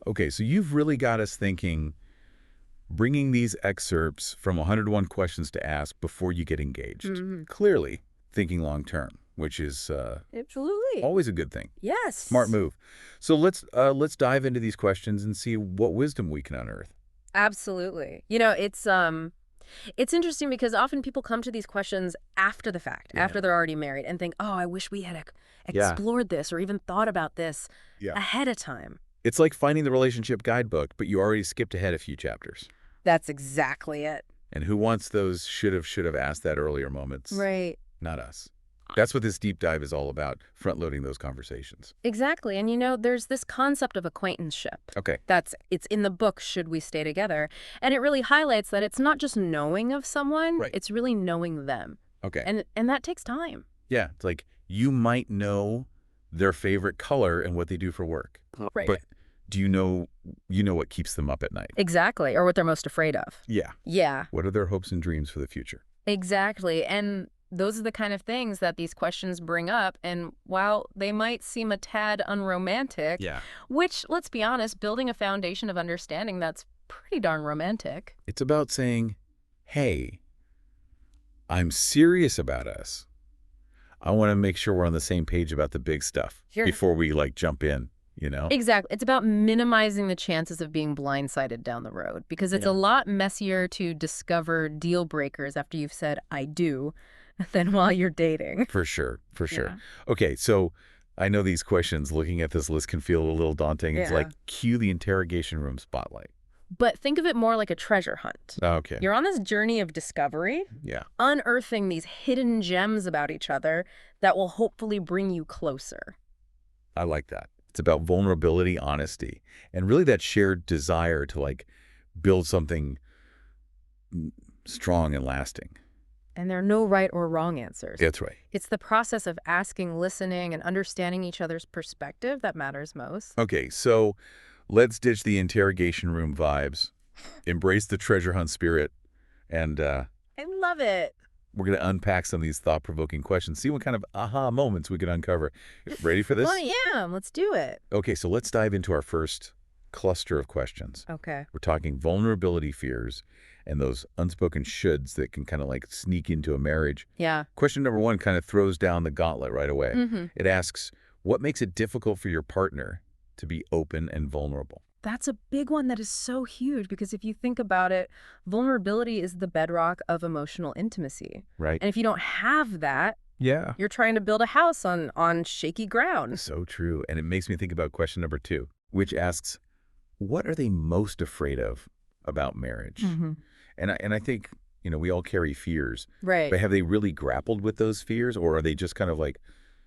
Okay, so you've really got us thinking, bringing these excerpts from 101 Questions to Ask before you get engaged. Hmm. Clearly thinking long term, which is Absolutely. always a good thing. Smart Yes. move. So let's dive into these questions and see what wisdom we can unearth. Absolutely. It's interesting because often people come to these questions after the fact, Yeah. after they're already married, and think, "Oh, I wish we had Yeah. explored this or even thought about this Yeah. ahead of time." It's like finding the relationship guidebook, but you already skipped ahead a few chapters. That's exactly it. And who wants those should have asked that earlier moments? Right. Not us. That's what this deep dive is all about, front-loading those conversations. Exactly. And there's this concept of acquaintanceship. Okay. It's in the book Should We Stay Together? And it really highlights that it's not just knowing of someone, Right. it's really knowing them. Okay. And that takes time. Yeah, it's like you might know their favorite color and what they do for work. Right. But do you know what keeps them up at night? Exactly. Or what they're most afraid of. Yeah. Yeah, What are their hopes and dreams for the future? exactly. And those are the kind of things that these questions bring up. And while they might seem a tad unromantic, Yeah. which, let's be honest, building a foundation of understanding that's pretty darn romantic. It's about saying, hey, I'm serious about us. I want to make sure we're on the same page about the big stuff Sure. before we jump in, Exactly. It's about minimizing the chances of being blindsided down the road because it's Yeah. a lot messier to discover deal breakers after you've said, I do, than while you're dating. For sure. For sure. Yeah. Okay, so I know these questions, looking at this list can feel a little daunting. It's Yeah. like cue the interrogation room spotlight. But think of it more like a treasure hunt. Okay. You're on this journey of discovery, Yeah. unearthing these hidden gems about each other that will hopefully bring you closer. I like that. It's about vulnerability, honesty, and really that shared desire to build something strong and lasting. And there are no right or wrong answers. That's right. It's the process of asking, listening, and understanding each other's perspective that matters most. Okay, so let's ditch the interrogation room vibes, embrace the treasure hunt spirit, and I love it. we're going to unpack some of these thought-provoking questions, see what kind of aha moments we can uncover. Ready for this? Well, yeah, let's do it. Okay, so let's dive into our first cluster of questions. Okay. We're talking vulnerability fears and those unspoken shoulds that can kind of sneak into a marriage. Yeah. Question number 1 kind of throws down the gauntlet right away. Mm-hmm. It asks, what makes it difficult for your partner to be open and vulnerable? That's a big one that is so huge because if you think about it, vulnerability is the bedrock of emotional intimacy. Right? And if you don't have that, Yeah. you're trying to build a house on shaky ground. So true. And it makes me think about question number 2, which asks, what are they most afraid of about marriage? Mm-hmm. And I think, we all carry fears. Right. But have they really grappled with those fears, or are they just kind of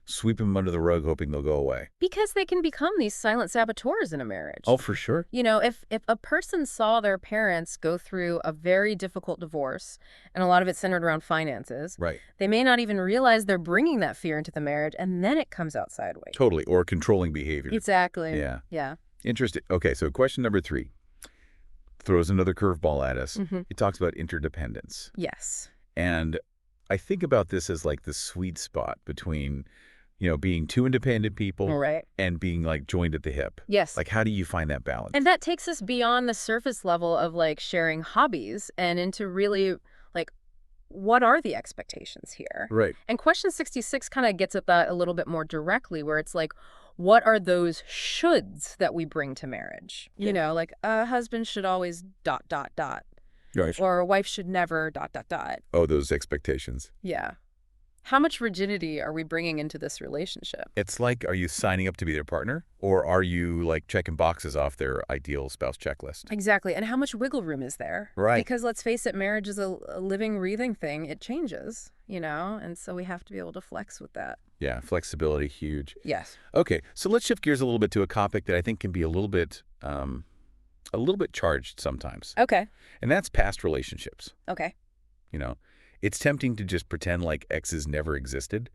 sweeping them under the rug hoping they'll go away? Because they can become these silent saboteurs in a marriage. Oh, for sure. If a person saw their parents go through a very difficult divorce, and a lot of it centered around finances, Right. they may not even realize they're bringing that fear into the marriage, and then it comes out sideways. Totally. Or controlling behavior. Exactly. Yeah. Yeah. Interesting. Okay, so question number 3 throws another curveball at us. Mm-hmm. It talks about interdependence. Yes. And I think about this as the sweet spot between, being two independent people Right. and being joined at the hip. Yes. How do you find that balance? And that takes us beyond the surface level of sharing hobbies and into really what are the expectations here? Right. And question 66 kind of gets at that a little bit more directly, where it's what are those shoulds that we bring to marriage? Yeah. A husband should always ... Right. or a wife should never ... Oh, those expectations. Yeah. How much rigidity are we bringing into this relationship? It's are you signing up to be their partner, or are you checking boxes off their ideal spouse checklist? Exactly. And how much wiggle room is there? Right. Because let's face it, marriage is a living, breathing thing. It changes, and so we have to be able to flex with that. Yeah, flexibility, huge. Yes. Okay, so let's shift gears a little bit to a topic that I think can be a little bit charged sometimes. Okay. And that's past relationships. Okay. It's tempting to just pretend exes never existed,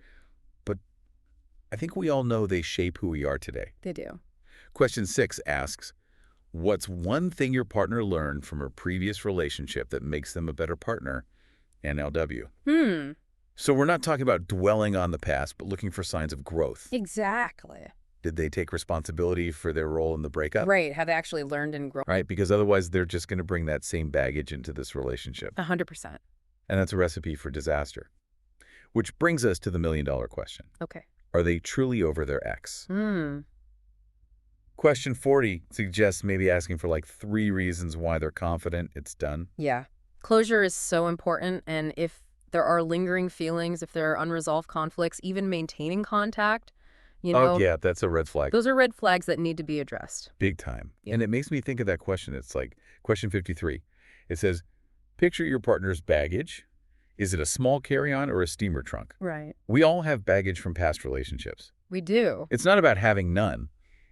but I think we all know they shape who we are today. They do. Question 6 asks, what's one thing your partner learned from a previous relationship that makes them a better partner? NLW. So we're not talking about dwelling on the past, but looking for signs of growth. Exactly. Did they take responsibility for their role in the breakup? Right. Have they actually learned and grown? Right? Because otherwise they're just going to bring that same baggage into this relationship. 100%. And that's a recipe for disaster. Which brings us to the million-dollar question. Okay. Are they truly over their ex? Hmm. Question 40 suggests maybe asking for like 3 reasons why they're confident it's done. Yeah. Closure is so important. And if there are lingering feelings, if there are unresolved conflicts, even maintaining contact, Oh, yeah, that's a red flag. those are red flags that need to be addressed. Big time. Yeah. And it makes me think of that question. It's like question 53. It says, picture your partner's baggage. Is it a small carry-on or a steamer trunk? Right. We all have baggage from past relationships. We do. It's not about having none.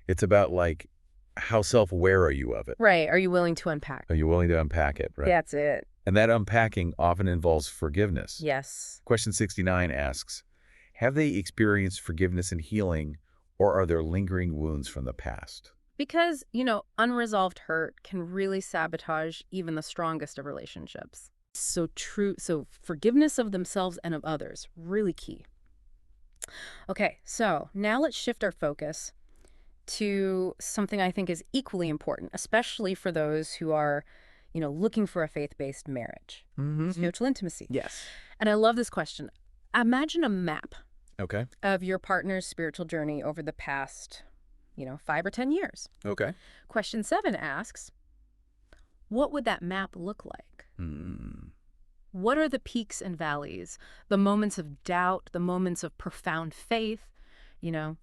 It's about, like, how self-aware are you of it? Right. Are you willing to unpack? Are you willing to unpack it? Right. That's it. And that unpacking often involves forgiveness. Yes. Question 69 asks, have they experienced forgiveness and healing, or are there lingering wounds from the past? Because, unresolved hurt can really sabotage even the strongest of relationships. So forgiveness of themselves and of others, really key. Okay, so now let's shift our focus to something I think is equally important, especially for those who are, looking for a faith-based marriage. Spiritual intimacy. Yes. And I love this question. Imagine a map Okay. of your partner's spiritual journey over the past, 5 or 10 years. Okay. Question 7 asks, what would that map look like? What are the peaks and valleys, the moments of doubt, the moments of profound faith,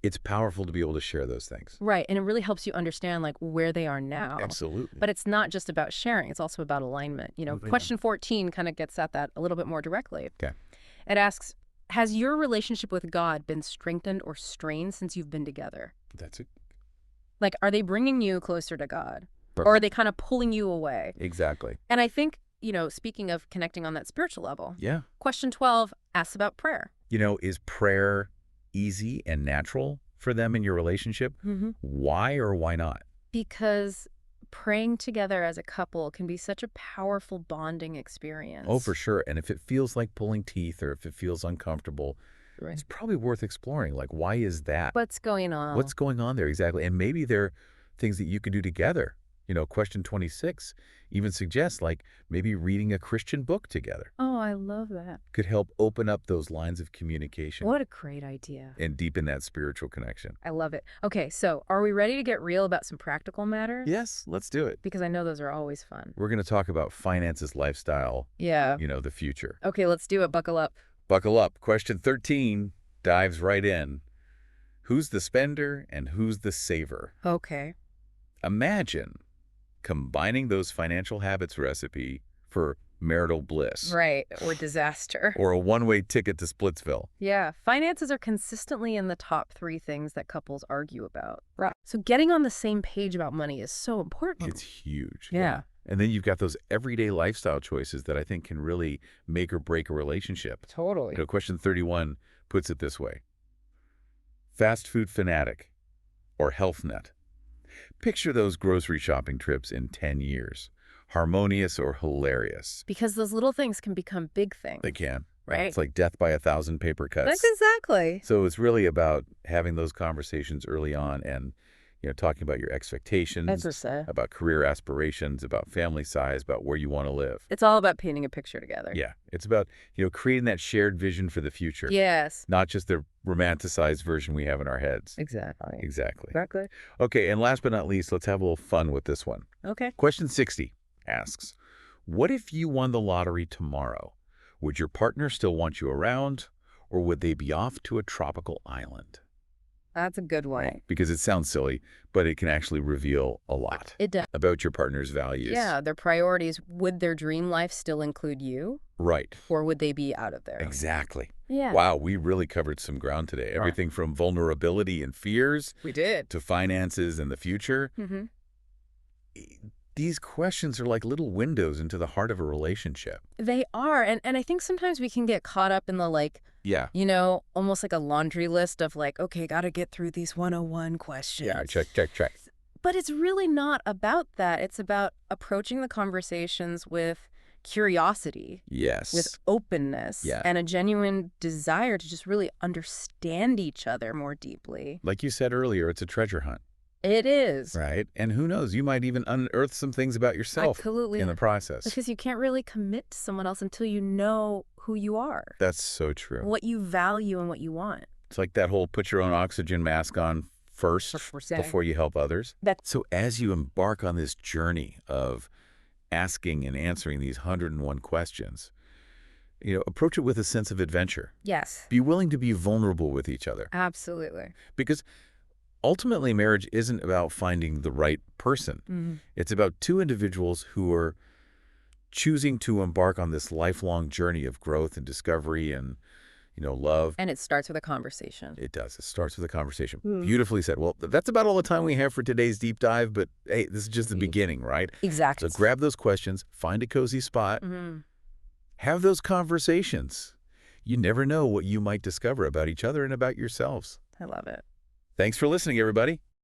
It's powerful to be able to share those things. Right, and it really helps you understand, where they are now. Absolutely. But it's not just about sharing, it's also about alignment. Question 14 kind of gets at that a little bit more directly. Okay. It asks, has your relationship with God been strengthened or strained since you've been together? That's it. Like, are they bringing you closer to God? Perfect. Or are they kind of pulling you away? Exactly. And I think, speaking of connecting on that spiritual level, Yeah. question 12 asks about prayer. Is prayer easy and natural for them in your relationship? Why or why not? Because praying together as a couple can be such a powerful bonding experience. Oh, for sure. And if it feels like pulling teeth or if it feels uncomfortable, Right. it's probably worth exploring. Like, why is that? What's going on? What's going on there? Exactly. And maybe there are things that you can do together. Question 26 even suggests, like, maybe reading a Christian book together Oh, I love that. could help open up those lines of communication What a great idea. and deepen that spiritual connection. I love it. Okay, so are we ready to get real about some practical matters? Yes, let's do it. Because I know those are always fun. We're going to talk about finances, lifestyle, Yeah. the future. Okay, let's do it. Buckle up. Buckle up. Question 13 dives right in. Who's the spender and who's the saver? Okay. Imagine combining those financial habits recipe for marital bliss. Right, or disaster. Or a one-way ticket to Splitsville. Yeah, finances are consistently in the top 3 things that couples argue about. Right. So getting on the same page about money is so important. It's huge. Yeah. And then you've got those everyday lifestyle choices that I think can really make or break a relationship. Totally. Question 31 puts it this way. Fast food fanatic or health nut? Picture those grocery shopping trips in 10 years. Harmonious or hilarious? Because those little things can become big things. They can. Right. It's like death by 1,000 paper cuts. That's exactly. So it's really about having those conversations early on and, talking about your expectations, about career aspirations, about family size, about where you want to live. It's all about painting a picture together. Yeah. It's about, creating that shared vision for the future. Yes. Not just the romanticized version we have in our heads. Exactly. Exactly. Exactly. Okay, and last but not least, let's have a little fun with this one. Okay. Question 60 asks, what if you won the lottery tomorrow? Would your partner still want you around, or would they be off to a tropical island? That's a good one. Because it sounds silly, but it can actually reveal a lot It does. about your partner's values. Yeah, their priorities. Would their dream life still include you? Right. Or would they be out of there? Exactly. Yeah. Wow, we really covered some ground today. Everything from vulnerability and fears We did. to finances and the future. Mm-hmm. These questions are like little windows into the heart of a relationship. They are. And I think sometimes we can get caught up in the Yeah. Almost like a laundry list of okay, got to get through these 101 questions. Yeah, check. But it's really not about that. It's about approaching the conversations with, curiosity, with Yes. openness, Yeah. and a genuine desire to just really understand each other more deeply. Like you said earlier, it's a treasure hunt, It is. right? And who knows, you might even unearth some things about yourself Absolutely. in the process. Because you can't really commit to someone else until you know who you are, That's so true. what you value and what you want. It's like that whole put your own oxygen mask on first That's what we're saying. before you help others. That's So as you embark on this journey of asking and answering these 101 questions, approach it with a sense of adventure. yes, Be willing to be vulnerable with each other. absolutely. Because ultimately, marriage isn't about finding the right person. Mhm. It's about two individuals who are choosing to embark on this lifelong journey of growth and discovery and, love. And it starts with a conversation. It does. It starts with a conversation. Mm. Beautifully said. Well, that's about all the time we have for today's deep dive, but hey, this is just the beginning, right? Exactly. So grab those questions, find a cozy spot, have those conversations. You never know what you might discover about each other and about yourselves. I love it. Thanks for listening, everybody.